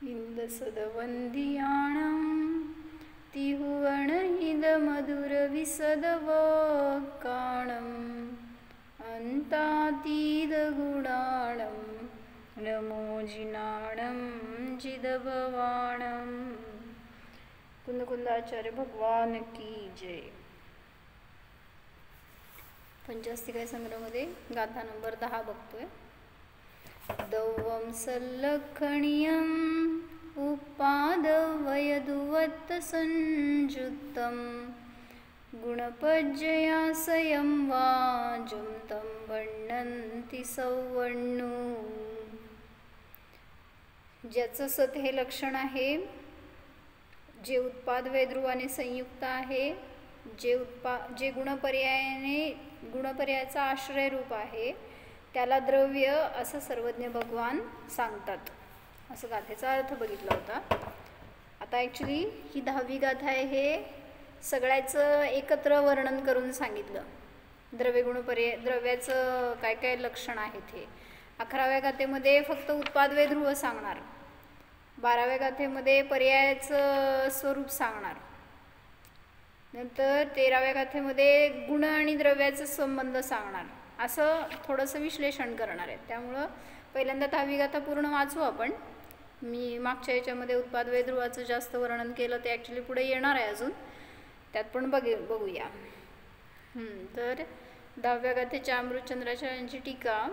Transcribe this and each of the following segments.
इंदसदवंदियाणं तिहुवणहिदमधुरविसदवकाणम् अन्तातीदगुणाणं नमोजिनाणं जिदभवाणं। कुंदकुंदाचार्य भगवान की जय। पंचास्तिकाय संग्रहामध्ये गाथा नंबर 10 बघतोय। दौवं सल्लखणीयम् उपादवयदुवत्त संजुक्तं गुणपज्जयासयं वाजं तं वर्णन्ति सौवर्णू। ज्याचं सत हे लक्षण आहे, जे उत्पाद वैध्रुवाने संयुक्त आहे, जे गुणपर्यायाचा आश्रय रूप आहे, त्याला द्रव्य असं सर्वज्ञ भगवान सांगतात, असं गाथेचा अर्थ बघितला होता। आता ॲक्च्युली ही 10वी गाथा आहे, हे सगळ्याचं एकत्र वर्णन करून सांगितलं। द्रव्याचं काय काय लक्षण आहेत हे 11व्या गाथेमध्ये फक्त उत्पाद वैध्रुव सांगणार, 12व्या गाथेमध्ये पर्यायाचं स्वरूप सांगणार, नंतर 13व्या गाथेमध्ये गुण आणि द्रव्याचा संबंध सांगणार, असं थोडंसं विश्लेषण करणार आहे। त्यामुळं पहिल्यांदा 10वी गाथा पूर्ण वाचू आपण। मी मागच्या याच्यामध्ये उत्पाद वैध्रुवाचं जास्त वर्णन केलं, ते ॲक्च्युली पुढे येणार आहे अजून, त्यात पण बघूया। तर 10व्या गाथेच्या अमृतचंद्राचार्यांची टीका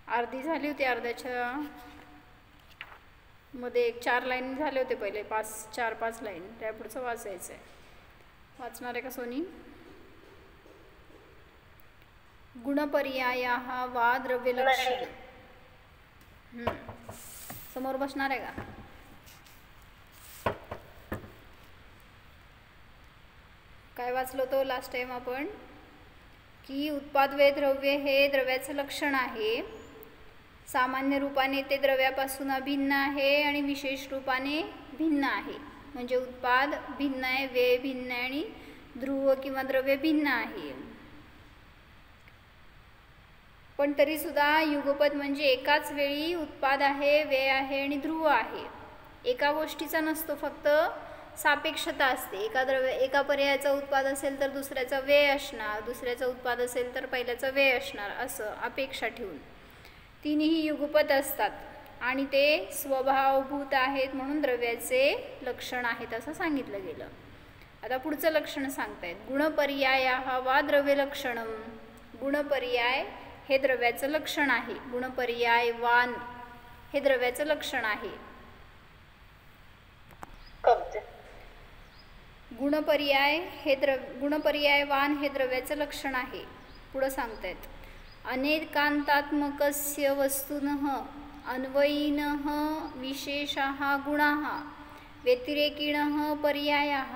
अर्धी झाली होती, अर्ध्याच्या मध्ये 4 लाईन झाले होते पहिले, 4-5 लाईन, त्या पुढचं वाचायचं आहे। वाचणार आहे का सोनी? गुणपर्यायाः वा द्रव्यलक्षण। समोर बसणार आहे का? काय वाचलो तो लास्ट टाइम आपण, की उत्पाद वे द्रव्य हे द्रव्याचं लक्षण आहे। सामान्य रूपाने ते द्रव्यापासून अभिन्न आहे आणि विशेष रूपाने भिन्न आहे। म्हणजे उत्पाद भिन्न आहे, वे भिन्न आहे आणि ध्रुव किंवा द्रव्य भिन्न आहे। पण तरी सुद्धा युगपद म्हणजे एकाच वेळी उत्पाद आहे, वे आहे आणि ध्रुव आहे। एका गोष्टीचा नसतो, फक्त सापेक्षता असते। एका पर्यायाचा उत्पाद असेल तर दुसऱ्याचा वे असणार, दुसऱ्याचा उत्पाद असेल तर पहिल्याचा वे असणार, असं अपेक्षा ठेवून तिन्ही युगपद असतात आणि ते स्वभावभूत आहेत, म्हणून द्रव्याचे लक्षण आहेत असं सांगितलं गेलं। आता पुढचं लक्षण सांगतायत, गुणपर्यायाः वा द्रव्यलक्षणम। गुणपर्याय हे द्रव्याचं लक्षण आहे, गुणपर्यायवान हे द्रव्याचं लक्षण आहे। गुणपर्यायवान हे द्रव्याचं लक्षण आहे। पुढं सांगतायत, अनेकांतात्मकस्य वस्तुनः अन्वयिनः विशेषाः गुणाः व्यतिरेकिणः पर्यायाः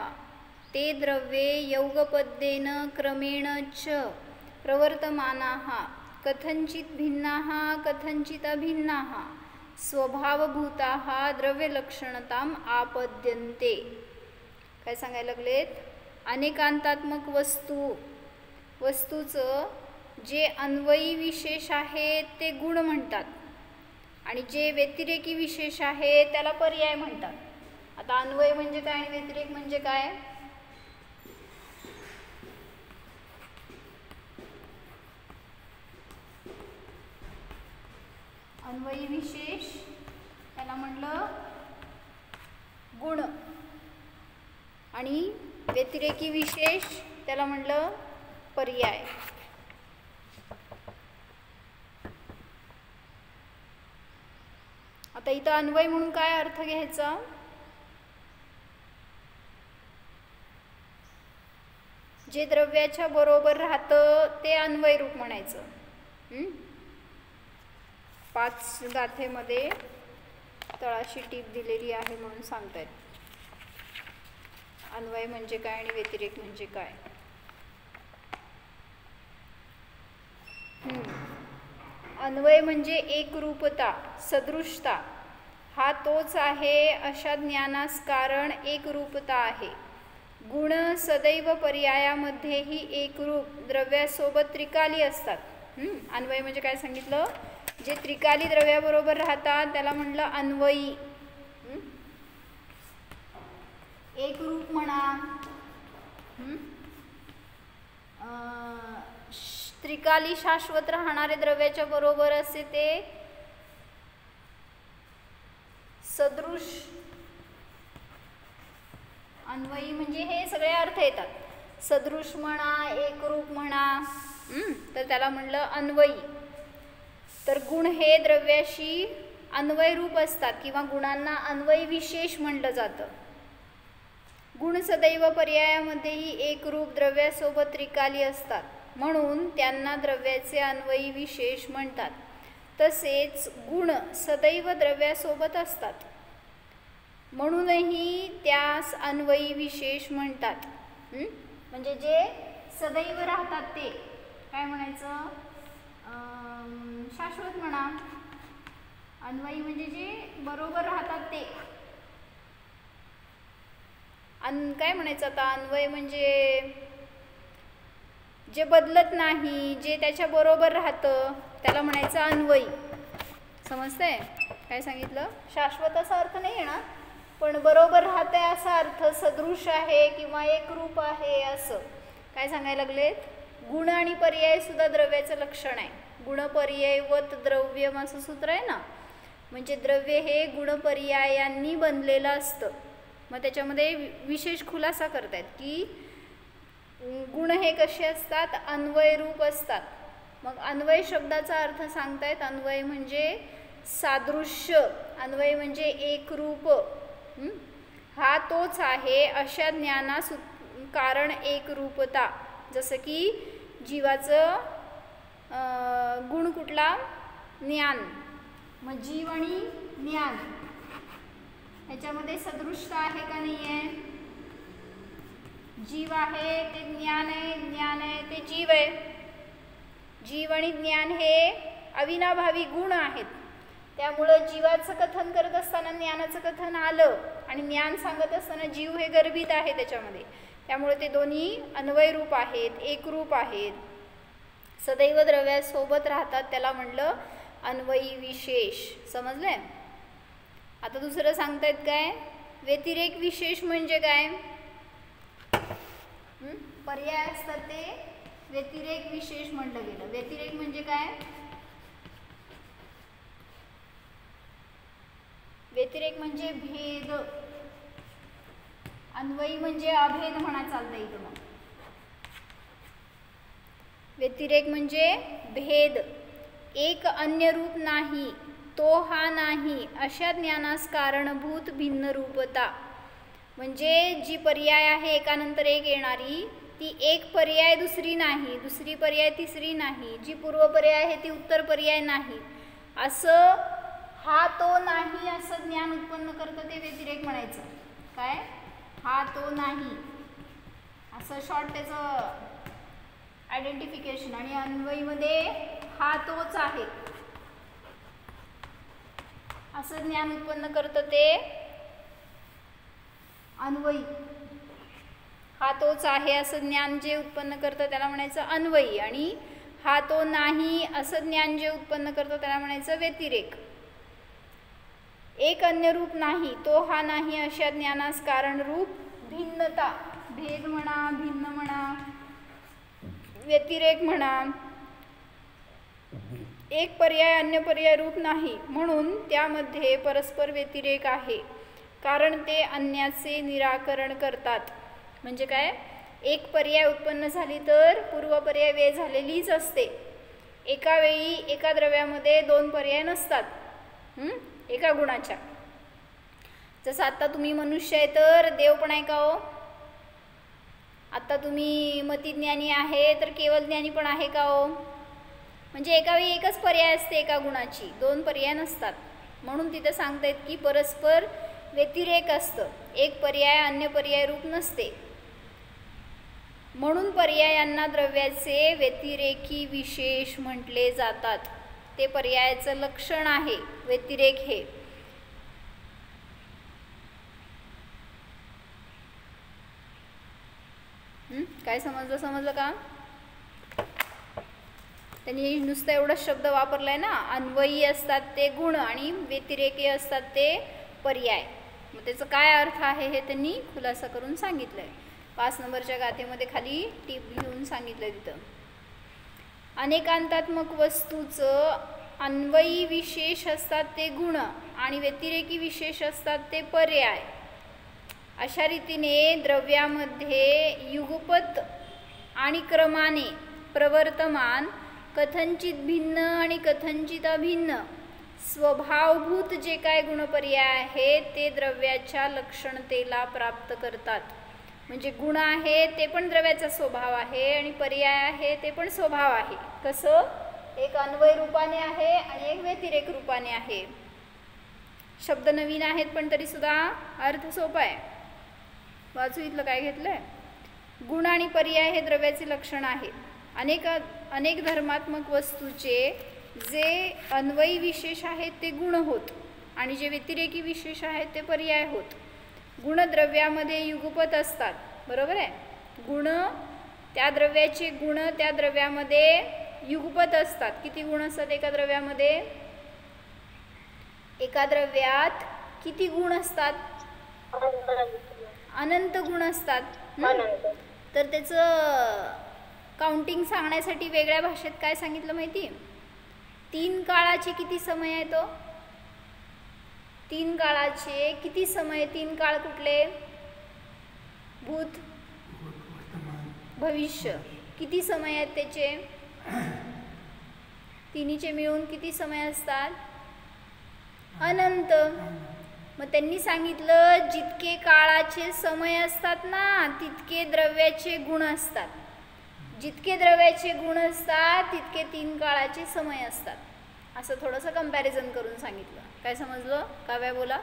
ते द्रव्ये यौगपद्येन क्रमेण च प्रवर्तमानाः कथंचित् भिन्नाः कथंचित् अभिन्नाः स्वभावभूताः द्रव्यलक्षणताम् आपद्यन्ते। काय सांगायला लागलेत? अनेकांतात्मक वस्तूचं जे अन्वयी विशेष आहे ते गुण म्हणतात आणि जे व्यतिरेकी विशेष आहे त्याला पर्याय म्हणतात। आता अन्वय म्हणजे काय आणि व्यतिरेक म्हणजे काय? अन्वयी विशेष त्याला म्हणलं गुण आणि व्यतिरेकी विशेष त्याला म्हणलं पर्याय। आता इथं अन्वय म्हणून काय अर्थ घ्यायचा? जे द्रव्याच्या बरोबर राहतं ते अन्वय रूप म्हणायचं। 5 गाथेमध्ये तळाशी टीप दिलेली आहे म्हणून सांगतायत अन्वय म्हणजे काय आणि व्यतिरेक म्हणजे काय। अन्वय म्हणजे एकरूपता, सदृशता, हा तोच आहे अशा ज्ञानास कारण एकरूपता आहे। गुण सदैव पर्यायामध्येही एकरूप द्रव्यासोबत त्रिकाली असतात। अन्वय म्हणजे काय सांगितलं? जे त्रिकाली द्रव्याबरोबर राहतात त्याला म्हणलं अन्वयी. एक रूप म्हणा, त्रिकाली शाश्वत राहणारे द्रव्याच्या बरोबर असे ते सदृश अन्वयी. म्हणजे हे सगळे अर्थ येतात. सदृश म्हणा, एकरूप म्हणा, तर त्याला म्हणलं अन्वयी. तर गुण हे द्रव्याशी अन्वयरूप असतात किंवा गुणांना अन्वयी विशेष म्हणलं जातं. गुण सदैव पर्यायामध्येही एकरूप द्रव्यासोबत त्रिकाली असतात म्हणून त्यांना द्रव्याचे अन्वयी विशेष म्हणतात. तसेच गुण सदैव द्रव्यासोबत असतात म्हणूनही त्यास अन्वयी विशेष म्हणतात. म्हणजे जे सदैव राहतात ते काय म्हणायचं, शाश्वत म्हणा. अन्वयी म्हणजे जे बरोबर राहतात ते. काय म्हणायचं आता, अन्वय म्हणजे जे बदलत नाही, जे त्याच्या बरोबर राहतं त्याला म्हणायचं अन्वयी. समजतंय काय सांगितलं? शाश्वत असा अर्थ नाही येणार, पण बरोबर राहते असा अर्थ. सदृश आहे किंवा एकरूप आहे असं काय सांगायला लागलेत. गुण आणि पर्याय सुद्धा द्रव्याचं लक्षण आहे. गुणपर्ययवत द्रव्यम असं सूत्र आहे ना. म्हणजे द्रव्य हे गुणपर्यायांनी बनलेलं असतं. मग त्याच्यामध्ये विशेष खुलासा करतायत की गुण हे कसे असतात, अन्वयरूप असतात. मग अन्वय शब्दाचा अर्थ सांगतायत. अन्वय म्हणजे सादृश्य, अन्वय म्हणजे एकरूप. हा तोच आहे अशा ज्ञानास कारण एकरूपता. जसं की जीवाचं गुण कुठला, ज्ञान. मग जीव आणि ज्ञान ह्याच्यामध्ये सदृशता आहे का नाही आहे. जीव आहे ते ज्ञान आहे, ज्ञान आहे ते जीव आहे. जीव आणि ज्ञान हे अविनाभावी गुण आहेत. त्यामुळं जीवाचं कथन करत असताना ज्ञानाचं कथन आलं आणि ज्ञान सांगत असताना जीव हे गर्भित आहे त्याच्यामध्ये. त्यामुळे ते दोन्ही अन्वयरूप आहेत, एकरूप आहेत, सदैव द्रव्यासोबत राहतात. त्याला म्हणलं अन्वयी विशेष. समजलंय? आता दुसरं सांगतायत काय, व्यतिरेक विशेष म्हणजे काय. पर्याय असतात ते व्यतिरेक विशेष म्हटलं गेलं. व्यतिरेक म्हणजे काय, व्यतिरेक म्हणजे भेद. अन्वयी म्हणजे अभेद म्हणा चालतं इथं. मग व्यतिरेक म्हणजे भेद. एक अन्य रूप नाही, तो हा नाही अशा ज्ञानास कारणभूत भिन्न रूपता. म्हणजे जी पर्याय आहे एकानंतर एक येणारी ती एक पर्याय दुसरी नाही, दुसरी पर्याय तिसरी नाही, जी पूर्व पर्याय आहे ती उत्तर पर्याय नाही, असं हा तो नाही असं ज्ञान उत्पन्न करतं ते व्यतिरेक म्हणायचं. काय, हा तो नाही असं शॉर्ट त्याचं आयडेंटिफिकेशन. आणि अन्वयीमध्ये हा तोच आहे असं ज्ञान उत्पन्न करतं ते अन्वयी. हा तोच आहे असं ज्ञान जे उत्पन्न करतं त्याला म्हणायचं अन्वयी. आणि हा तो नाही असं ज्ञान जे उत्पन्न करतं त्याला म्हणायचं व्यतिरेक. एक अन्य रूप नाही, तो हा नाही अशा ज्ञानास कारण रूप भिन्नता. भेद म्हणा, भिन्न म्हणा, व्यतिरेक म्हणा. एक पर्याय अन्य पर्याय रूप नाही म्हणून त्यामध्ये परस्पर व्यतिरेक आहे, कारण ते अन्याचे निराकरण करतात. म्हणजे काय, एक पर्याय उत्पन्न झाली तर पूर्व पर्याय वेळ झालेलीच असते. एका वेळी एका द्रव्यामध्ये दोन पर्याय नसतात एका गुणाच्या. जसं आत्ता तुम्ही मनुष्य आहे तर देव पण आहे का हो. आत्ता तुम्ही मतिज्ञानी आहे तर केवल ज्ञानी पण आहे का हो. म्हणजे एका वेळी एकच पर्याय असते एका गुणाची, दोन पर्याय नसतात. म्हणून तिथं सांगतायत की परस्पर व्यतिरेक असतं, एक पर्याय अन्य पर्याय रूप नसते. म्हणून पर्यायांना द्रव्याचे व्यतिरेकी विशेष म्हटले जातात. ते पर्यायाचं लक्षण आहे व्यतिरेक हे. काय समजलं का. त्यांनी नुसतं एवढाच शब्द वापरला आहे ना, अन्वयी असतात ते गुण आणि व्यतिरेकी असतात ते पर्याय. मग त्याचं काय अर्थ आहे हे त्यांनी खुलासा करून सांगितलं आहे. 5 नंबरच्या गाथेमध्ये खाली टीप लिहून सांगितलं तिथं. अनेकांतात्मक वस्तूचं अन्वयी विशेष असतात ते गुण आणि व्यतिरेकी विशेष असतात ते पर्याय. अशा रीतीने द्रव्यामध्ये युगपत आणि क्रमाने प्रवर्तमान, कथंचित भिन्न आणि कथंचित अभिन्न स्वभावभूत जे काय गुणपर्याय आहेत ते द्रव्याच्या लक्षणतेला प्राप्त करतात. म्हणजे गुण आहे ते पण द्रव्याचा स्वभाव आहे आणि पर्याय आहे ते पण स्वभाव आहे. कसं? एक अन्वय रूपाने आहे आणि एक व्यतिरेक रूपाने आहे. शब्द नवीन आहेत पण तरी सुद्धा अर्थ सोपा आहे. वाचू इथलं काय घेतलंय. गुण आणि पर्याय हे द्रव्याचे लक्षण आहे. अनेक धर्मात्मक वस्तूचे जे अन्वयी विशेष आहेत ते गुण होत आणि जे व्यतिरेकी विशेष आहेत ते पर्याय होत. गुण द्रव्यामध्ये युगपत असतात, बरोबर आहे. गुण त्या द्रव्याचे गुण त्या द्रव्यामध्ये युगपत असतात. किती गुण असतात एका द्रव्यामध्ये? एका द्रव्यात किती गुण असतात? अनंत गुण असतात. तर त्याचं काउंटिंग सांगण्यासाठी वेगळ्या भाषेत काय सांगितलं माहिती? 3 काळाचे किती समय आहे तो? 3 काळाचे किती समय? 3 काळ कुठले? भूत, भविष्य. किती समय आहेत त्याचे? तिन्हीचे मिळून किती समय असतात? अनंत. मग त्यांनी सांगितलं जितके काळाचे समय असतात ना तितके द्रव्याचे गुण असतात. जितके द्रव्याचे गुण असतात तितके 3 काळाचे समय असतात. असं थोडंसं कंपॅरिझन करून सांगितलं. काय समजलं? काव्या बोला.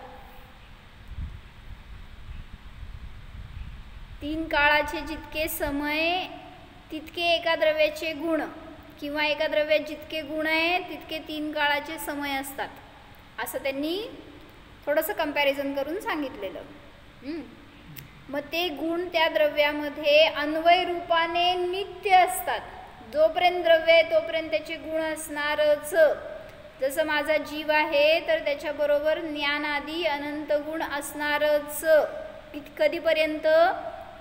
3 काळाचे जितके समय तितके एका द्रव्याचे गुण किंवा एका द्रव्यात जितके गुण आहेत तितके 3 काळाचे समय असतात. असं त्यांनी थोडंसं कंपॅरिझन करून सांगितलेलं. मग ते गुण त्या द्रव्यामध्ये अन्वय रूपाने नित्य असतात. जोपर्यंत द्रव्य आहे तोपर्यंत त्याचे गुण असणारच. जसं माझा जीव आहे तर त्याच्याबरोबर ज्ञान आदी अनंत गुण असणारच. कधीपर्यंत?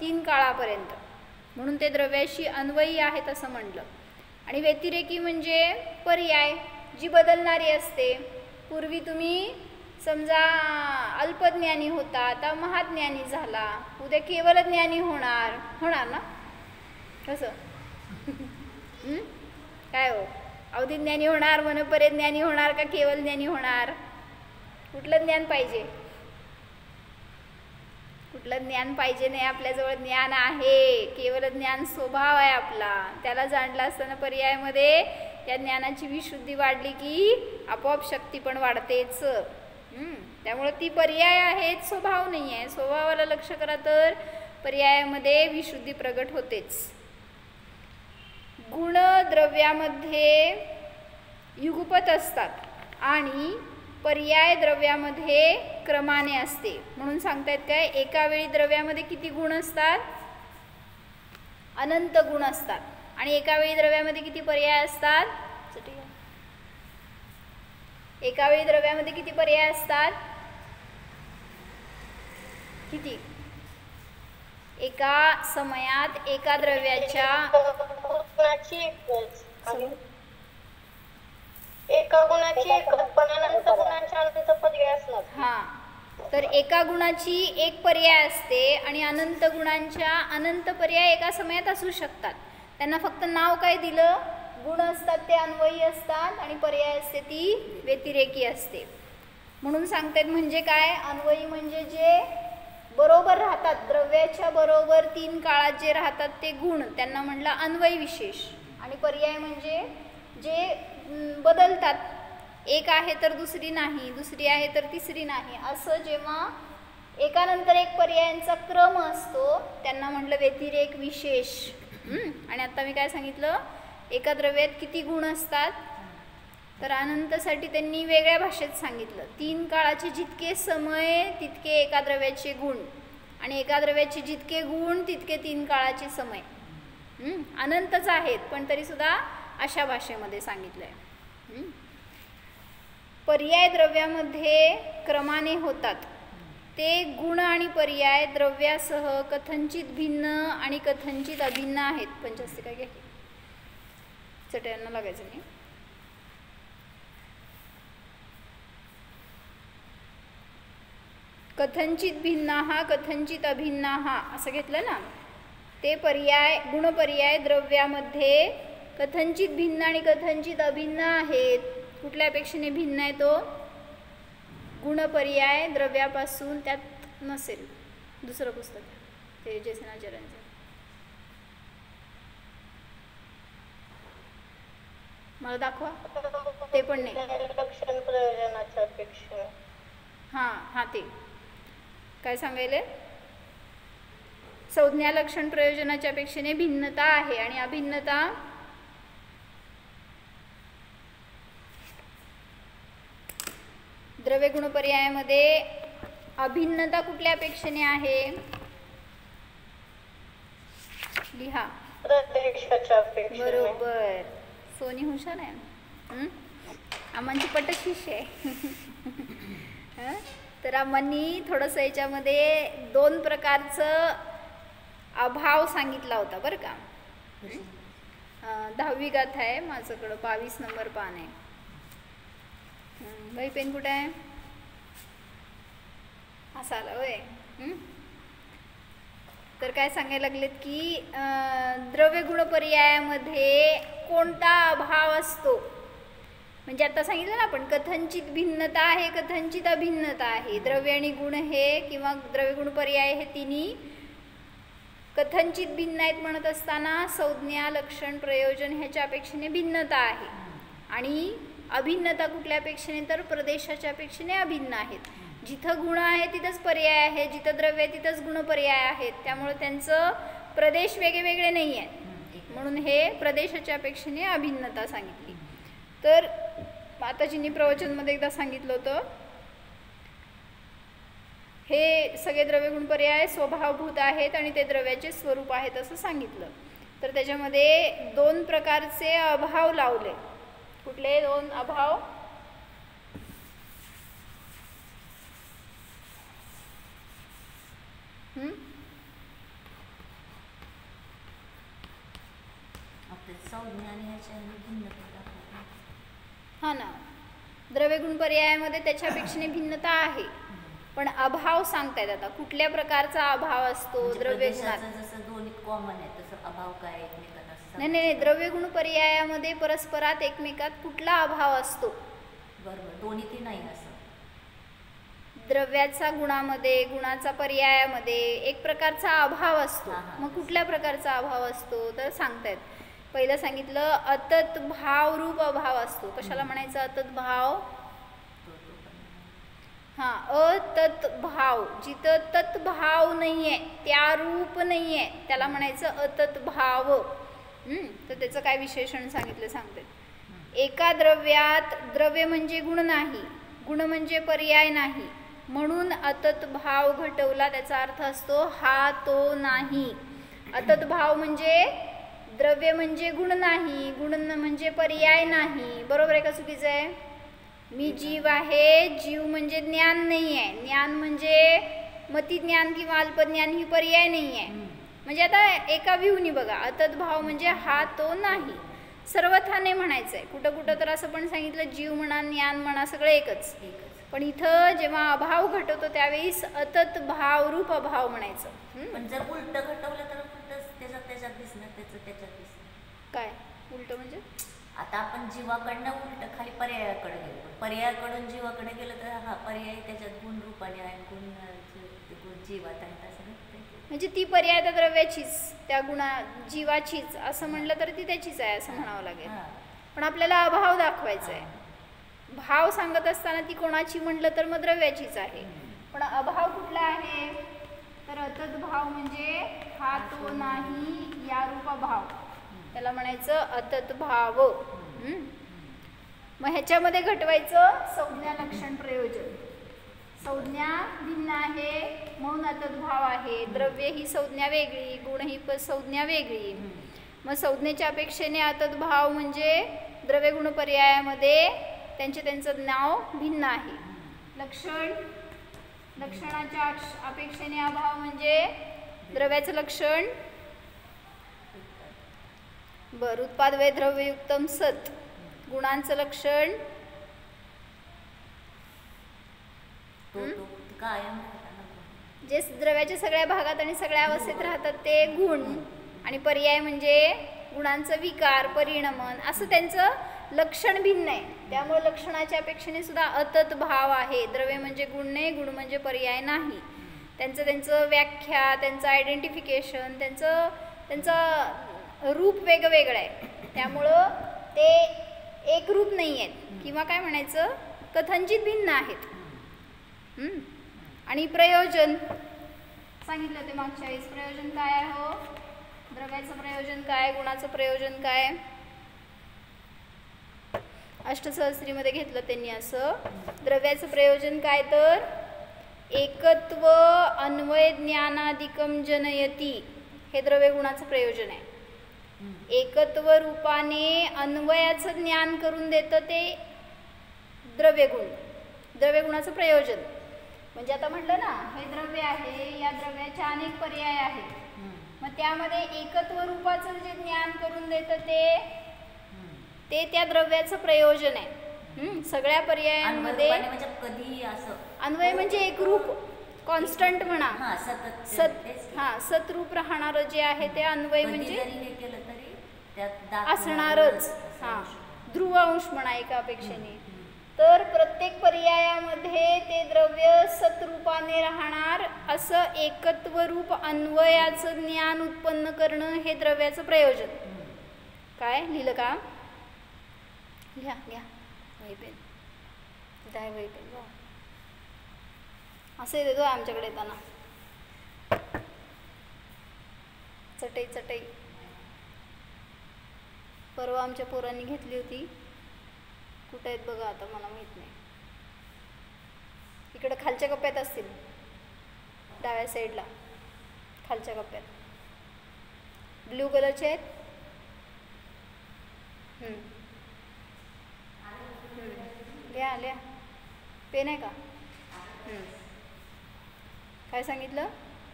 3 काळापर्यंत. म्हणून ते द्रव्याशी अन्वयी आहेत असं म्हटलं. आणि व्यतिरेकी म्हणजे पर्याय, जी बदलणारी असते. पूर्वी तुम्ही समजा अल्पज्ञानी होता, आता महाज्ञानी झाला, उद्या केवल ज्ञानी होणार ना? कसं? काय हो? अवधी ज्ञानी होणार, मनपरे ज्ञानी होणार का केवल ज्ञानी होणार? कुठलं ज्ञान पाहिजे? कुठलं ज्ञान पाहिजे नाही. आपल्याजवळ ज्ञान आहे. केवल ज्ञान स्वभाव आहे आपला. त्याला जाणला असताना पर्यायामध्ये त्या ज्ञानाची विशुद्धी वाढली की आपोआप शक्ती पण वाढतेच. त्यामुळे ती पर्याय आहेत, स्वभाव नाही आहे. स्वभावाला लक्ष करा तर पर्यायामध्ये विशुद्धी प्रगट होतेच. गुण द्रव्यामध्ये युगपत असतात आणि पर्याय द्रव्यामध्ये क्रमाने असते. म्हणून सांगतायत काय? एका वेळी द्रव्यामध्ये किती गुण असतात? अनंत गुण असतात. आणि एका वेळी द्रव्यामध्ये किती पर्याय असतात? एका वेळी द्रव्यामध्ये किती पर्याय असतात? किती? एका समयात एका द्रव्याच्या एका गुणाची एक पण अनंत गुणांच्या अनंत पर्याय असणार. हां, तर एका गुणाची एक पर्याय असते आणि अनंत गुणांच्या अनंत पर्याय एका समयात असू शकतात. त्यांना फक्त नाव काय दिलं? गुण असतात ते अन्वयी असतात आणि पर्याय असते ती व्यतिरेकी असते. म्हणून सांगतात म्हणजे काय? अन्वयी म्हणजे जे बरोबर राहतात, द्रव्याच्या बरोबर 3 काळात जे राहतात ते गुण, त्यांना म्हणलं अन्वयी विशेष. आणि पर्याय म्हणजे जे बदलतात. एक आहे तर दुसरी नाही, दुसरी आहे तर तिसरी नाही, असं जेव्हा एकानंतर एक पर्यायांचा क्रम असतो त्यांना म्हटलं व्यतिरेक विशेष. आणि आता मी काय सांगितलं? एका द्रव्यात किती गुण असतात? तर अनंतसाठी त्यांनी वेगळ्या भाषेत सांगितलं. 3 काळाचे जितके समय तितके एका द्रव्याचे गुण आणि एका द्रव्याचे जितके गुण तितके 3 काळाचे समय. अनंतच आहेत पण तरी सुद्धा अशा भाषेमध्ये सांगितलं आहे. पर्याय द्रव्यामध्ये क्रमाने होतात ते गुण आणि पर्याय द्रव्यासह कथंचित भिन्न आणि कथंचित अभिन्न आहेत. पंचस्ती काय घ्या चटयांना लागायचं नाही. कथंचित भिन्नाः कथंचित अभिन्नाः असं घेतलं ना. ते पर्याय गुणपर्याय द्रव्यामध्ये कथंचित भिन्न आणि कथंचित अभिन्न आहेत. कुठल्या अपेक्षेने भिन्न आहे तो गुणपर्याय द्रव्यापासून. त्यात नसेल दुसरं पुस्तक ते जेसनाचार्यांचं. मला दाखवा. ते पण नाही. लक्षण प्रयोजनाच्या अपेक्षा. हां ते काय सांगायले. संज्ञा लक्षण प्रयोजनाच्या अपेक्षेने भिन्नता आहे आणि अभिन्नता द्रव्य गुण पर्यायामध्ये अभिन्नता कुठल्या अपेक्षेने आहे लिहा. प्रदेशाच्या अपेक्षा. बरोबर. सोनी हुशार आहे. आम्हांची पटशिष्य आहे. तर आम्हांनी थोडंसं याच्यामध्ये 2 प्रकारचं अभाव सांगितला होता बरं का. 10वी गाथा आहे माझ्याकडं. 22 नंबर पान आहे. बाई पेन कुठे आहे. असा आला होय. तर काय सांगायला लागलेत की द्रव्य गुण पर्यायामध्ये कोणता अभाव असतो. म्हणजे आता सांगितलं ना आपण कथंचित भिन्नता आहे कथंचित अभिन्नता आहे. द्रव्य आणि गुण हे किंवा द्रव्य गुण पर्याय हे तिन्ही कथंचित भिन्न आहेत म्हणत असताना संज्ञा लक्षण प्रयोजन ह्याच्या अपेक्षेने भिन्नता आहे आणि अभिन्नता कुठल्या अपेक्षेने तर प्रदेशाच्या अपेक्षेने अभिन्न आहेत. जिथं गुण आहे तिथंच पर्याय आहे, जिथं द्रव्य आहे तिथंच गुण पर्याय आहेत. त्यामुळे त्यांचं प्रदेश वेगळे नाही आहेत म्हणून हे प्रदेशाच्या अपेक्षेने अभिन्नता सांगितली. तर माताजींनी प्रवचनमध्ये एकदा सांगितलं होतं हे सगळे द्रव्यगुण पर्याय स्वभावभूत आहेत आणि ते द्रव्याचे स्वरूप आहेत असं सांगितलं. तर त्याच्यामध्ये 2 प्रकारचे अभाव लावले. कुठले 2 अभाव. हा ना. द्रव्यगुण पर्यायामध्ये त्याच्या अपेक्षेने भिन्नता आहे पण अभाव सांगतायत. आता कुठल्या प्रकारचा अभाव असतो द्रव्यगुणात. नाही द्रव्यगुण पर्यायामध्ये परस्परात एकमेकात कुठला अभाव असतो. बरोबर. दोन्ही ते नाही असं. द्रव्याचा गुणामध्ये गुणाचा पर्यायामध्ये एक प्रकारचा अभाव असतो. मग कुठल्या प्रकारचा अभाव असतो तर सांगतायत. पहिलं सांगितलं अतत भाव रूप अभाव असतो. कशाला म्हणायचं अतत भाव. अतत भाव. जिथं तत भाव नाहीये त्या रूप नाहीये त्याला म्हणायचं अतत भाव. तर त्याचं काय विशेषण सांगितलं सांगते. एका द्रव्यात द्रव्य म्हणजे गुण नाही गुण म्हणजे पर्याय नाही म्हणून अतत भाव घटवला. त्याचा अर्थ असतो हा तो नाही. अतत भाव म्हणजे द्रव्य म्हणजे गुण नाही गुण म्हणजे पर्याय नाही. बरोबर आहे का चुकीचं आहे. मी जीव आहे. जीव म्हणजे ज्ञान नाही आहे. ज्ञान म्हणजे मतिज्ञान किंवा अल्पज्ञान ही पर्याय नाही आहे. म्हणजे आता एका व्ह्यूनी बघा अतत भाव म्हणजे हा तो नाही. सर्वथाने म्हणायचं आहे. कुठं कुठं तर असं पण सांगितलं जीव म्हणा ज्ञान म्हणा सगळं एकच. पण इथं जेव्हा अभाव घटवतो त्यावेळेस अतत भाव रूप अभाव म्हणायचं. पण जर उलट घटवलं तर त्याच्यात दिसणार त्याच्यात दिसणार. काय उलट म्हणजे आता आपण जीवाकडनं उलट खाली पर्यायाकडे गेलो. पर्यायाकडून जीवाकडे गेलं तर हा पर्याय त्याच्यात गुण रूपाने आहे. गुण जीवात आहे असं म्हणजे ती पर्याय त्या द्रव्याचीच त्या गुणा जीवाचीच असं म्हणलं तर ती त्याचीच आहे असं म्हणावं लागेल. पण आपल्याला अभाव दाखवायचा आहे. भाव सांगत असताना ती कोणाची म्हटलं तर मग द्रव्याचीच आहे. पण अभाव कुठला आहे तर अतत भाव म्हणजे हा तो नाही या रूप भाव त्याला म्हणायचं अतत भाव. मग ह्याच्यामध्ये घटवायचं संज्ञा लक्षण प्रयोजन. संज्ञा भिन्न आहे म्हणून अतत भाव आहे. द्रव्य ही संज्ञा वेगळी गुण ही संज्ञा वेगळी. मग संज्ञेच्या अपेक्षेने आतत भाव म्हणजे द्रव्यगुण पर्यायामध्ये त्यांचं नाव भिन्न आहे. लक्षणाच्या अपेक्षेने अभाव म्हणजे द्रव्याचं लक्षण. बरं, उत्पाद वे द्रव्ययुक्तम सत. गुणांचं लक्षण जे द्रव्याच्या सगळ्या भागात आणि सगळ्या अवस्थेत राहतात ते गुण, आणि पर्याय म्हणजे गुणांचं विकार, परिणमन, असं त्यांचं लक्षण भिन्न आहे. त्यामुळे लक्षणाच्या अपेक्षेने सुद्धा अतत भाव आहे. द्रव्य म्हणजे गुण नाही, गुण म्हणजे पर्याय नाही. त्यांचं व्याख्या, त्यांचं आयडेंटिफिकेशन, त्यांचं रूप वेगवेगळं आहे. त्यामुळं ते एक रूप नाही आहेत, किंवा काय म्हणायचं, कथनचित भिन्न आहेत. आणि प्रयोजन सांगितलं ते मागच्या वेळेस. प्रयोजन काय आहे हो? द्रव्याचं प्रयोजन काय, गुणाचं प्रयोजन काय? अष्टसहस्रीमध्ये घेतलं त्यांनी असं. द्रव्याचं प्रयोजन काय तर एकत्व अन्वय ज्ञानाधिकम जनयती, हे द्रव्यगुणाचं प्रयोजन आहे. एकत्व रूपाने अन्वयाचं ज्ञान करून देतं ते द्रव्यगुण, द्रव्यगुणाचं प्रयोजन. म्हणजे आता म्हटलं ना, हे द्रव्य आहे, या द्रव्याचे अनेक पर्याय आहेत. मग त्यामध्ये एकत्व रूपाचं जे ज्ञान करून देतं ते त्या द्रव्याचं प्रयोजन आहे. सगळ्या पर्यायांमध्ये अन्वय म्हणजे एक रूप, कॉन्स्टंट म्हणा, सतरूप राहणारं जे आहे ते अन्वय म्हणजे असणारच. ध्रुव अंश म्हणा एका अपेक्षेने. तर प्रत्येक पर्यायामध्ये ते द्रव्य सतरूपाने राहणार असं एकत्वरूप अन्वयाचं ज्ञान उत्पन्न करणं हे द्रव्याचं प्रयोजन. काय लिहिलं का? घ्या वही पेन, तिथं आहे वही पेन. असं देतो आमच्याकडे येताना चटई. परवा आमच्या पोरांनी घेतली होती. कुठं आहेत बघा, आता मला माहीत नाही. इकडे खालच्या कप्प्यात असतील, डाव्या साईडला खालच्या कप्प्यात. ब्ल्यू कलरचे आहेत. लिहा. पेन आहे का? काय सांगितलं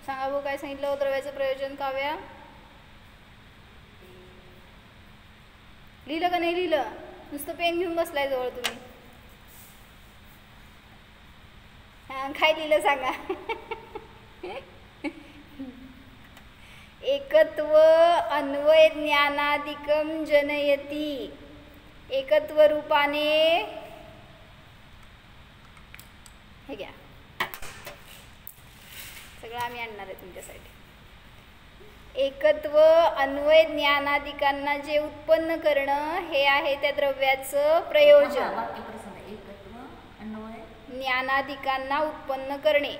सांगा भाऊ, काय सांगितलं? द्रव्याचं प्रयोजन काव्या लिहिलं का नाही लिहिलं? नुसतं पेन घेऊन बसलाय जवळ तुम्ही. काय लिहिलं सांगा? एकत्व अन्वय ज्ञानाधिकम जनयती. एकत्व रूपाने, हे घ्या सगळं आम्ही आणणार आहे तुमच्यासाठी. एकत्व अन्वय ज्ञानाधिकांना जे उत्पन्न करणं हे आहे त्या द्रव्याचं प्रयोजन. ज्ञानाधिकांना उत्पन्न करणे,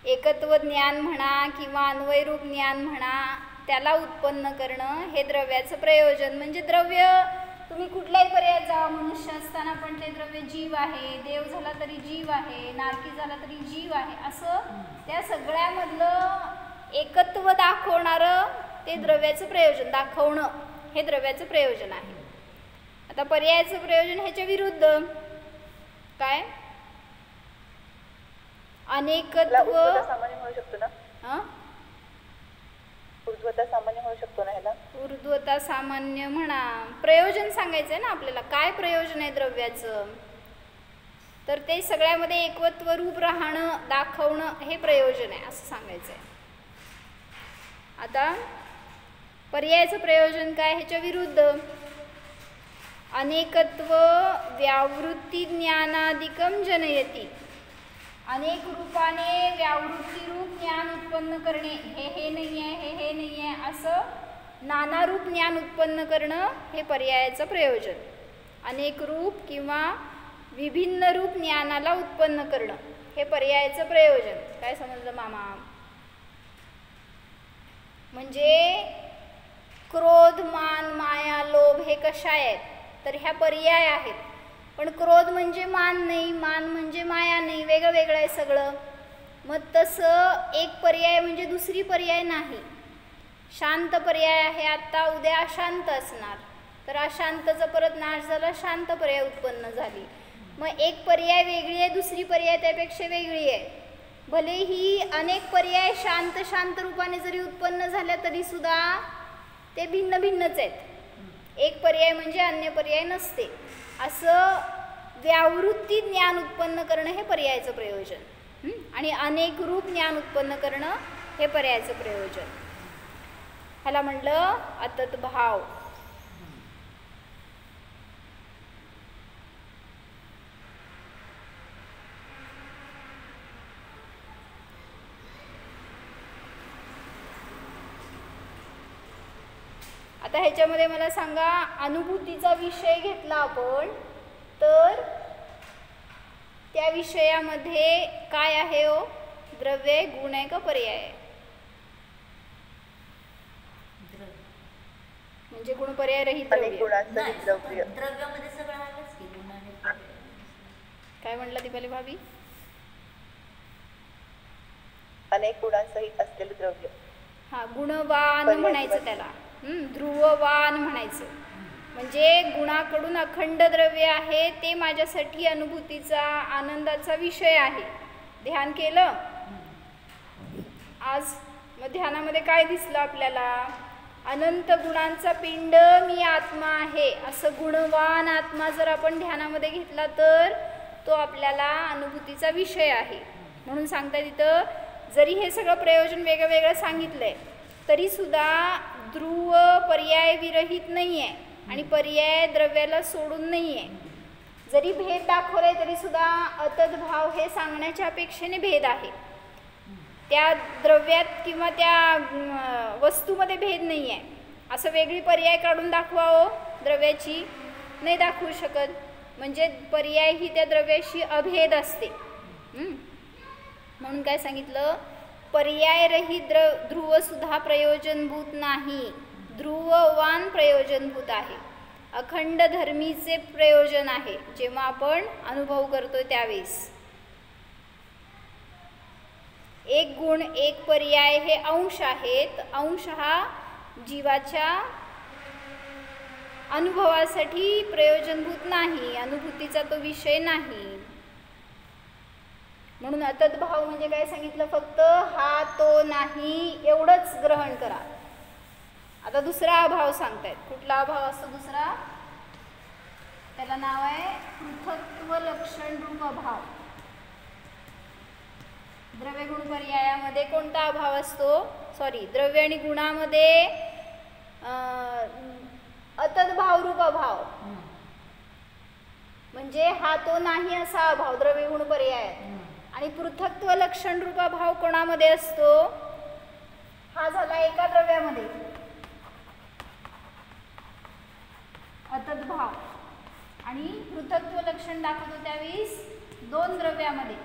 एकत्व ज्ञान म्हणा किंवा अन्वयरूप ज्ञान म्हणा, त्याला उत्पन्न करणं हे द्रव्याचं प्रयोजन. म्हणजे द्रव्य तुम्ही कुठल्याही पर्यायात जा, मनुष्य असताना पण ते द्रव्य जीव आहे, देव झाला तरी जीव आहे, नारकी झाला तरी जीव आहे, असं त्या सगळ्यामधलं एकत्व दाखवणारं ते द्रव्याचं प्रयोजन, दाखवणं हे द्रव्याचं प्रयोजन आहे. आता पर्यायाचं प्रयोजन ह्याच्या विरुद्ध काय? अनेकत्व सामान्य होऊ शकतो ना? ऊर्ध्वता सामान्य होऊ शकतो ना ह्याला? ऊर्ध्वता सामान्य म्हणा. प्रयोजन सांगायचं आहे ना आपल्याला, काय प्रयोजन आहे द्रव्याचं? तर ते सगळ्यामध्ये एकत्व रूप राहणं, दाखवणं हे प्रयोजन आहे असं सांगायचं आहे. आता पर्यायाचं प्रयोजन काय? ह्याच्या विरुद्ध अनेकत्व व्यावृत्ती ज्ञानाधिकम जनयती. अनेक रूपाने व्यावृत्ती रूप ज्ञान उत्पन्न करणे, हे नाही आहे, हे नाही आहे, असं नाना रूप ज्ञान उत्पन्न करणं हे पर्यायाचं प्रयोजन. अनेक रूप किंवा विभिन्न रूप ज्ञानाला उत्पन्न करणं हे पर्यायाचं प्रयोजन. काय समजलं मामा? म्हणजे क्रोध, मान, माया, लोभ हे कशा आहेत? तर ह्या पर्याय आहेत. पण क्रोध म्हणजे मान नाही, मान म्हणजे माया नाही, वेगळं वेगळं आहे सगळं. मग तसं एक पर्याय म्हणजे दुसरी पर्याय नाही. शांत पर्याय आहे आत्ता, उद्या अशांत असणार, तर अशांतचा परत नाश झाला, शांत पर्याय उत्पन्न झाली. मग एक पर्याय वेगळी आहे, दुसरी पर्याय त्यापेक्षा वेगळी आहे. भले ही अनेक पर्याय शांत शांत रूपाने जरी उत्पन्न झाल्या तरी सुद्धा ते भिन्न भिन्नच आहेत. एक पर्याय म्हणजे अन्य पर्याय नसते. असं व्यावृत्ती ज्ञान उत्पन्न करणं हे पर्यायाचं प्रयोजन, आणि अनेक रूप ज्ञान उत्पन्न करणं हे पर्यायाचं प्रयोजन. ह्याला म्हटलं अतत भाव. आता ह्याच्यामध्ये मला सांगा, अनुभूतीचा विषय घेतला आपण तर त्या विषयामध्ये काय आहे हो? द्रव्य आहे, गुण आहे का पर्याय आहे? म्हणजे गुण पर्याय रहित द्रव्य. द्रव्यामध्ये सगळं आहेच की गुण आणि पर्याय. काय म्हणला दीपाली भाभी? अनेक गुणांसहित असलेले द्रव्य. हा, गुणवान म्हणायचं त्याला, ध्रुववान म्हणायचं. म्हणजे गुणाकडून अखंड द्रव्य आहे, ते माझ्यासाठी अनुभूतीचा आनंदाचा विषय आहे. ध्यान केलं आज? मग ध्यानामध्ये काय दिसलं आपल्याला? अनंत गुणांचा पिंड मी आत्मा आहे, असं गुणवान आत्मा जर आपण ध्यानामध्ये घेतला तर तो आपल्याला अनुभूतीचा विषय आहे. म्हणून सांगता तिथं जरी हे सगळं प्रयोजन वेगळं वेगळं सांगितलंय तरी सुद्धा ध्रुव पर्याय विरहित नाही आहे आणि पर्याय द्रव्याला सोडून नाही आहे. जरी भेद दाखवले तरी सुद्धा अतत भाव हे सांगण्याच्या अपेक्षेने भेद आहे. त्या द्रव्यात किंवा त्या वस्तूमध्ये भेद नाही आहे. असं वेगळी पर्याय काढून दाखवावं द्रव्याची नाही दाखवू शकत. म्हणजे पर्याय ही त्या द्रव्याशी अभेद असते. म्हणून काय सांगितलं? पर्यायरहित ध्रुवसुद्धा प्रयोजनभूत नाही, ध्रुववान प्रयोजनभूत आहे. अखंड धर्मीचे प्रयोजन आहे जेव्हा आपण अनुभव करतो त्यावेळेस. एक गुण एक पर्याय हे अंश आहेत. अंश हा जीवाच्या अनुभवासाठी प्रयोजनभूत नाही, अनुभूतीचा तो विषय नाही. म्हणून अतत भाव म्हणजे काय सांगितलं? फक्त हा तो नाही एवढंच ग्रहण करा. आता दुसरा अभाव सांगतायत. कुठला अभाव असतो दुसरा? त्याला नाव आहे पृथक्त्व लक्षण रूप अभाव. द्रव्य गुण पर्यायामध्ये कोणता अभाव असतो? सॉरी, द्रव्य आणि गुणामध्ये अतत भाव रूप अभाव, म्हणजे हा तो नाही असा अभाव द्रव्य गुण पर्यायात. आणि पृथक्त्व लक्षण रूप अभाव कोणामध्ये असतो? हा झाला एका द्रव्यामध्ये अतत भाव, आणि पृथक्त्व लक्षण दाखवतो त्यावेळेस दोन द्रव्यामध्ये,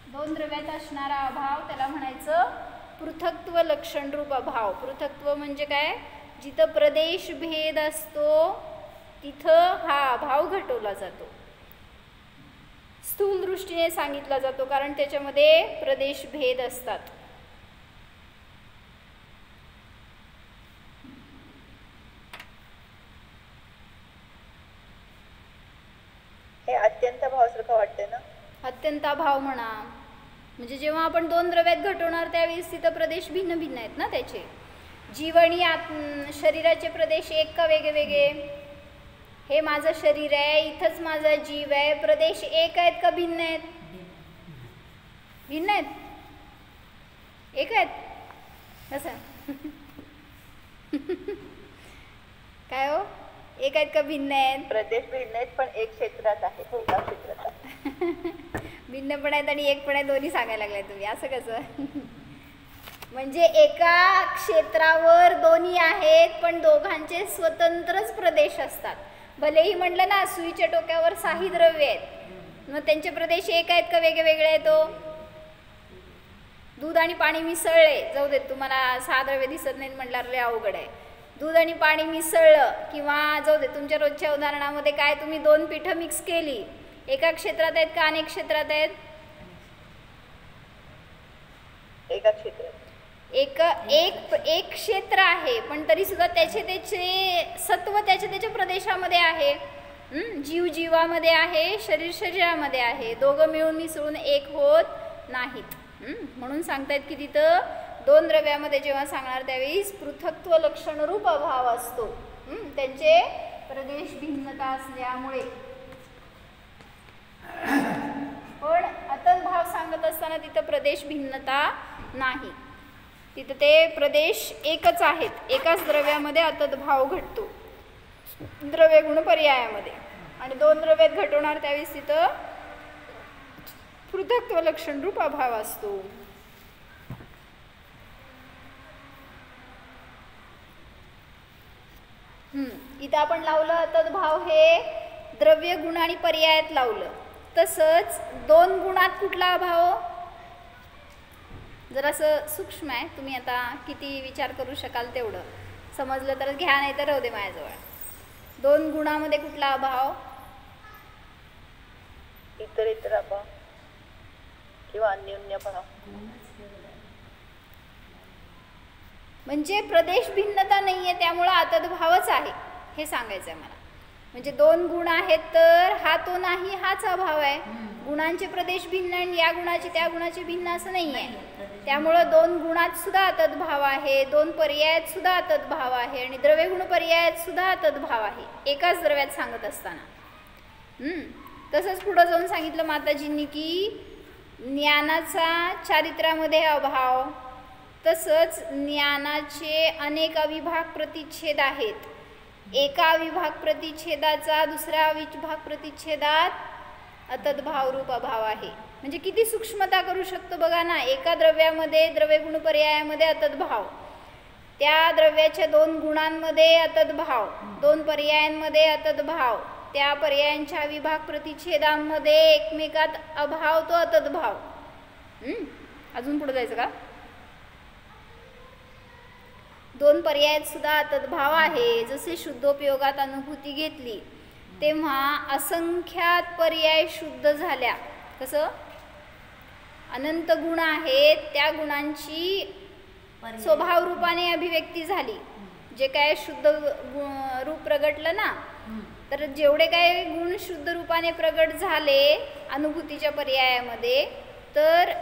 दोन द्रव्यात असणारा अभाव त्याला म्हणायचं पृथक्त्व लक्षण रूप अभाव. पृथक्त्व म्हणजे काय? जिथं प्रदेश भेद असतो तिथं हा अभाव घटवला जातो. स्थूल दृष्टीने सांगितला जातो कारण त्याच्यामध्ये प्रदेश भेद असतात. हे अत्यंत भावासारखं वाटतंय ना? अत्यंताभाव म्हणा, म्हणजे जेव्हा आपण दोन द्रव्यात घटवणार त्यावेळेस तिथं प्रदेश भिन्न भिन्न आहेत ना त्याचे. जीव आणि शरीराचे प्रदेश एक का वेगळे वेगळे? हे माझं शरीर आहे, इथंच माझा जीव आहे, प्रदेश एक आहेत का भिन्न आहेत? भिन्न आहेत. एक आहेत कसं? काय हो, एक आहेत का भिन्न आहेत? प्रदेश भिन्न आहेत पण एक क्षेत्रात आहे, एका क्षेत्रात. भिन्न पण आहेत आणि एक पण आहे, दोन्ही सांगायला लागलाय तुम्ही. असं कसं? म्हणजे एका क्षेत्रावर दोन्ही आहेत पण दोघांचे स्वतंत्रच प्रदेश असतात. भलेही म्हटलं ना सुईच्या टोक्यावर 6 द्रव्य आहेत, मग त्यांचे प्रदेश एक आहेत का वेगळे वेगळे आहेत? दूध आणि पाणी मिसळले, जाऊ देत तुम्हाला 6 द्रव्य दिसत नाहीत म्हटल्यावर लय अवघड आहे. दूध आणि पाणी मिसळलं किंवा जाऊ दे तुमच्या रोजच्या उदाहरणामध्ये काय तुम्ही 2 पिठं मिक्स केली, एका क्षेत्रात आहेत का अनेक क्षेत्रात आहेत? एका क्षेत्रात एक एक एक क्षेत्र आहे, पण तरी सुद्धा त्याचे सत्व त्याच्या प्रदेशामध्ये आहे. जीव जीवामध्ये आहे, शरीर शरीरामध्ये आहे, दोघं मिळून मिसळून एक होत नाहीत. म्हणून सांगतायत की तिथं दोन द्रव्यामध्ये जेव्हा सांगणार त्यावेळी पृथक्त्व लक्षणरूप अभाव असतो. त्यांचे प्रदेश भिन्नता असल्यामुळे. पण अतद भाव सांगत असताना तिथं प्रदेश भिन्नता नाही, तिथं ते प्रदेश एकच आहेत. एकाच द्रव्यामध्ये अतद भाव घडतो द्रव्य गुण पर्यायामध्ये, आणि दोन द्रव्यात घटवणार त्यावेळेस तिथं पृथक्त्व लक्षण रूप अभाव असतो. इथं आपण लावलं अतद भाव हे द्रव्य गुण आणि पर्यायात लावलं. तसंच दोन गुणात कुठला अभाव, जरासं सूक्ष्म आहे, तुम्ही आता किती विचार करू शकाल तेवढं. समजलं तर घ्या, नाही तर राहू दे माझ्याजवळ. दोन गुणामध्ये कुठला अभाव, इतर अभाव किंवा अन्योन्य भाव. म्हणजे प्रदेश भिन्नता नाहीये, त्यामुळं अतद भावच आहे हे सांगायचं आहे मला. म्हणजे दोन गुण आहेत तर हा तो नाही, हाच अभाव आहे. गुणांचे प्रदेश भिन्न आणि या गुणाचे त्या गुणाचे भिन्न असं नाही आहे. त्यामुळं दोन गुणात सुद्धा अतद भाव आहे, दोन पर्यायात सुद्धा अतद भाव आहे, आणि द्रव्यगुण पर्यायात सुद्धा अतद भाव आहे एकाच द्रव्यात सांगत असताना. तसंच पुढं जाऊन सांगितलं माताजींनी की ज्ञानाचा चारित्र्यामध्ये अभाव. तसंच ज्ञानाचे अनेक अविभाग प्रतिच्छेद आहेत. एका अविभाग प्रतिच्छेदाचा दुसऱ्या अविभाग प्रतिच्छेदात अतद्भाव रूप अभाव आहे. म्हणजे किती सूक्ष्मता करू शकतो बघा ना. एका द्रव्यामध्ये द्रव्यगुण पर्यायामध्ये अतद्भाव, त्या द्रव्याच्या दोन गुणांमध्ये अतद्भाव, दोन पर्यायांमध्ये अतद्भाव, त्या पर्यायांच्या अविभाग प्रतिच्छेदांमध्ये एकमेकात अभाव तो अतद्भाव. अजून पुढे जायचं का. दोन पर्यायात सुद्धा अतद्भाव आहे. जसे शुद्धोपयोगात अनुभूती घेतली तेव्हा असंख्यात पर्याय शुद्ध झाल्या. कसं, अनंत गुण आहेत, त्या गुणांची स्वभाव रूपाने अभिव्यक्ती झाली. जे काय शुद्ध रूप प्रगटलं ना, तर जेवढे काय गुण शुद्ध रूपाने प्रगट झाले अनुभूतीच्या पर्यायामध्ये, तर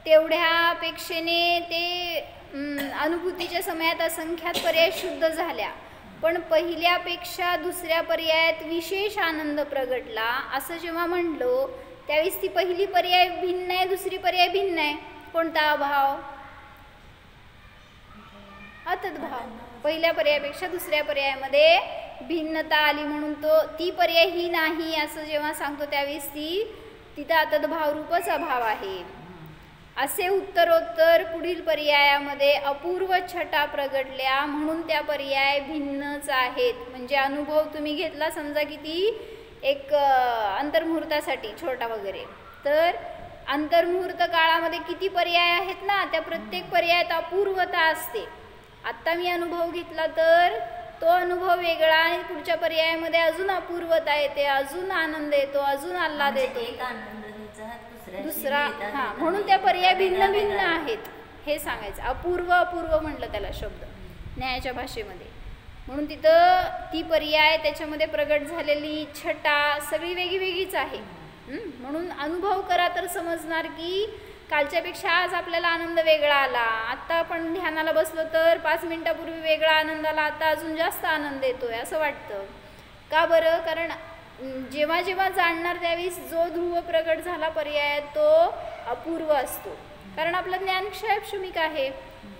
तेवढ्यापेक्षेने ते अनुभूतीच्या समयात असंख्यात पर्याय शुद्ध झाल्या. पण पहिल्यापेक्षा दुसऱ्या पर्यायात विशेष आनंद प्रगटला असं जेव्हा म्हणलो त्यावेळेस ती पहिली पर्याय भिन्न आहे, दुसरी पर्याय भिन्न आहे. कोणता अभाव, अतद्भाव. पहिल्या पर्यायापेक्षा दुसऱ्या पर्यायामध्ये भिन्नता आली म्हणून ती पर्याय ही नाही असं जेव्हा सांगतो त्यावेळेस तिथं अतद्भाव रूपच अभाव आहे. असे उत्तरोत्तर पुढील पर्यायामध्ये अपूर्व छटा प्रगटल्या म्हणून त्या पर्याय भिन्नच आहेत. म्हणजे अनुभव तुम्ही घेतला समजा किती एक अंतर्मुहूर्तासाठी छोटा वगैरे, तर अंतर्मुहूर्त काळामध्ये किती पर्याय आहेत ना, त्या प्रत्येक पर्यायात अपूर्वता असते. आत्ता मी अनुभव घेतला तर तो अनुभव वेगळा आणि पुढच्या पर्यायामध्ये अजून अपूर्वता येते, अजून आनंद येतो, अजून आल्हाद येतो, दुसरा. हां, म्हणून त्या पर्याय भिन्न भिन्न आहेत हे सांगायचं. अपूर्व अपूर्व म्हटलं त्याला शब्द न्यायाच्या भाषेमध्ये. म्हणून तिथं ती पर्याय त्याच्यामध्ये प्रगट झालेली छटा सगळी वेगळीच आहे. म्हणून अनुभव करा तर समजणार की कालच्यापेक्षा आज आपल्याला आनंद वेगळा आला. आत्ता आपण ध्यानाला बसलो तर 5 मिनिटापूर्वी वेगळा आनंद आला, आता अजून जास्त आनंद येतोय असं वाटतं. का बरं, कारण जेव्हा जेव्हा जाणणार त्यावेळेस जो ध्रुव प्रगट झाला पर्याय तो अपूर्व असतो. कारण आपलं ज्ञान क्षयक्षमिक आहे.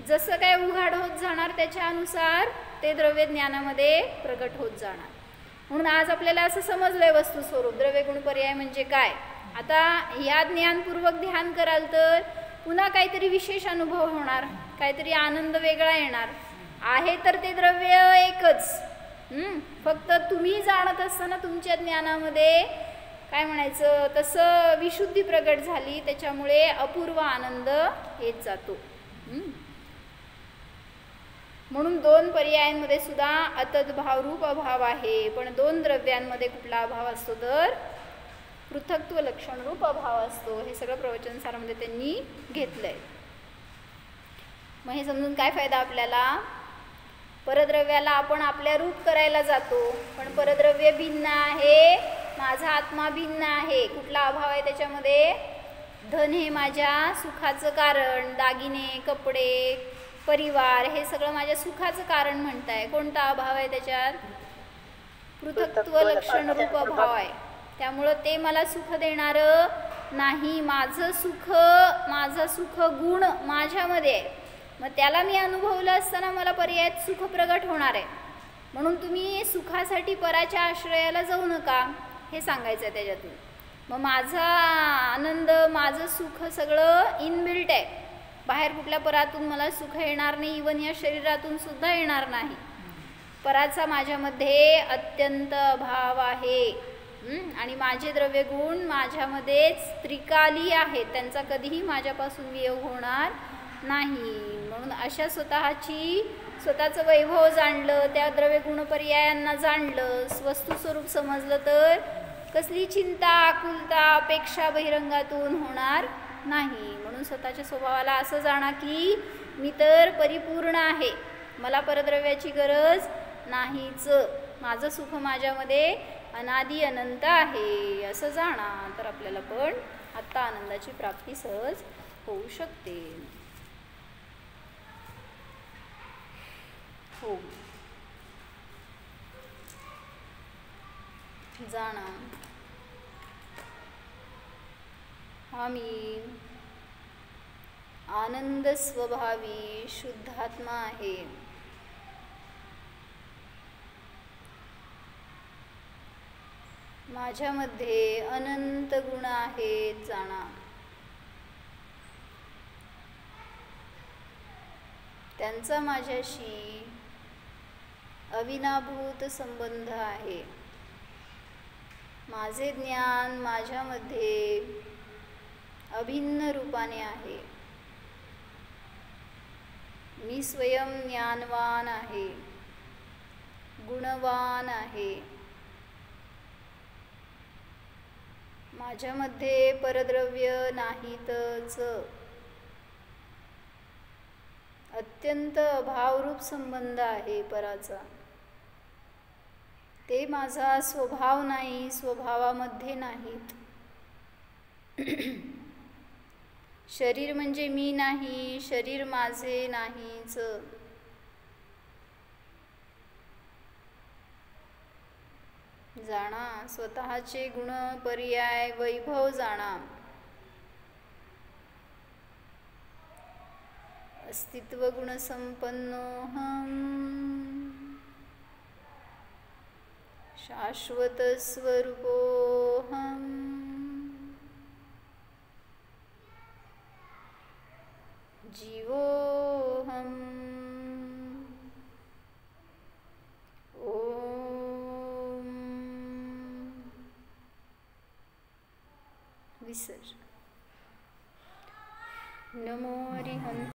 जसं काय उघाड होत जाणार त्याच्यानुसार ते द्रव्य ज्ञानामध्ये प्रगट होत जाणार. म्हणून आज आपल्याला असं समजलंय वस्तू स्वरूप द्रव्यगुण पर्याय म्हणजे काय. आता या ज्ञानपूर्वक ध्यान कराल तर पुन्हा काहीतरी विशेष अनुभव होणार, काहीतरी आनंद वेगळा येणार आहे. तर ते द्रव्य एकच, फक्त तुम्ही जाणत असताना तुमच्या ज्ञानामध्ये काय म्हणायचं तसं विशुद्धी प्रगट झाली, त्याच्यामुळे अपूर्व आनंद येत जातो. म्हणून दोन पर्यायांमध्ये सुद्धा अतद्भाव रूप अभाव आहे. पण दोन द्रव्यांमध्ये कुठला अभाव असतो तर पृथक्त्व लक्षण रूप अभाव असतो. हे सगळं प्रवचनसारामध्ये त्यांनी घेतलंय. मग हे समजून काय फायदा आपल्याला? परद्रव्याला आपण आपल्या रूप करायला जातो, पण परद्रव्य भिन्न आहे, माझा आत्मा भिन्न आहे. कुठला अभाव आहे त्याच्यामध्ये? धन हे माझ्या सुखाचं कारण, दागिने, कपडे, परिवार हे सगळं माझ्या सुखाचं कारण म्हणताय. कोणता अभाव आहे त्याच्यात? पृथक्त्व लक्षण रूप अभाव आहे. त्यामुळं ते मला सुख देणारं नाही. माझं सुख गुण माझ्यामध्ये आहे, मग त्याला मी अनुभवलं असताना मला पर्यायात सुख प्रगट होणार आहे. म्हणून तुम्ही सुखासाठी पराच्या आश्रयाला जाऊ नका, हे सांगायचं आहे त्याच्यातून. मग माझा आनंद, माझं सुख सगळं इनबिल्ट आहे. बाहेर कुठल्या परातून मला सुख येणार नाही, इवन या शरीरातून सुद्धा येणार नाही. पराचा माझ्यामध्ये अत्यंत अभाव आहे. आणि माझे द्रव्यगुण माझ्यामध्येच त्रिकाली आहेत, त्यांचा कधीही माझ्यापासून वियोग होणार नाही. म्हणून अशा स्वतःचं वैभव जाणलं, त्या द्रव्यगुण पर्यायांना जाणलं, वस्तुस्वरूप समजलं, तर कसली चिंता, आकुलता, अपेक्षा बहिरंगातून होणार नाही. म्हणून स्वतःच्या स्वभावाला असं जाणा की मी तर परिपूर्ण आहे, मला परद्रव्याची गरज नाहीच, माझं सुख माझ्यामध्ये अनादि अनंत आहे, असं जाणा. तर आपल्याला पण आत्ता आनंदाची प्राप्ती सहज होऊ शकते. हो, जाणा हा मी आनंद स्वभावी शुद्धात्मा आहे. माझ्यामध्ये अनंत गुण आहेत, जाणा. त्यांचा माझ्याशी अविनाभूत संबंध आहे. माझे ज्ञान माझ्यामध्ये अभिन्न रूपाने आहे. मी स्वयं ज्ञानवान आहे, गुणवान आहे. माझ्यामध्ये परद्रव्य नाहीतच. अत्यंत अभावरूप संबंध आहे पराचा. ते माझा स्वभाव नाही, स्वभावामध्ये नाहीत. शरीर म्हणजे मी नाही, शरीर माझे नाहीच. जाणा स्वतःचे गुण, पर्याय, वैभव जाणा. अस्तित्व गुण संपन्नोहम शाश्वत स्वरूपोहम जीवोहम. ओम विसर्ज. नमो हरिहंत.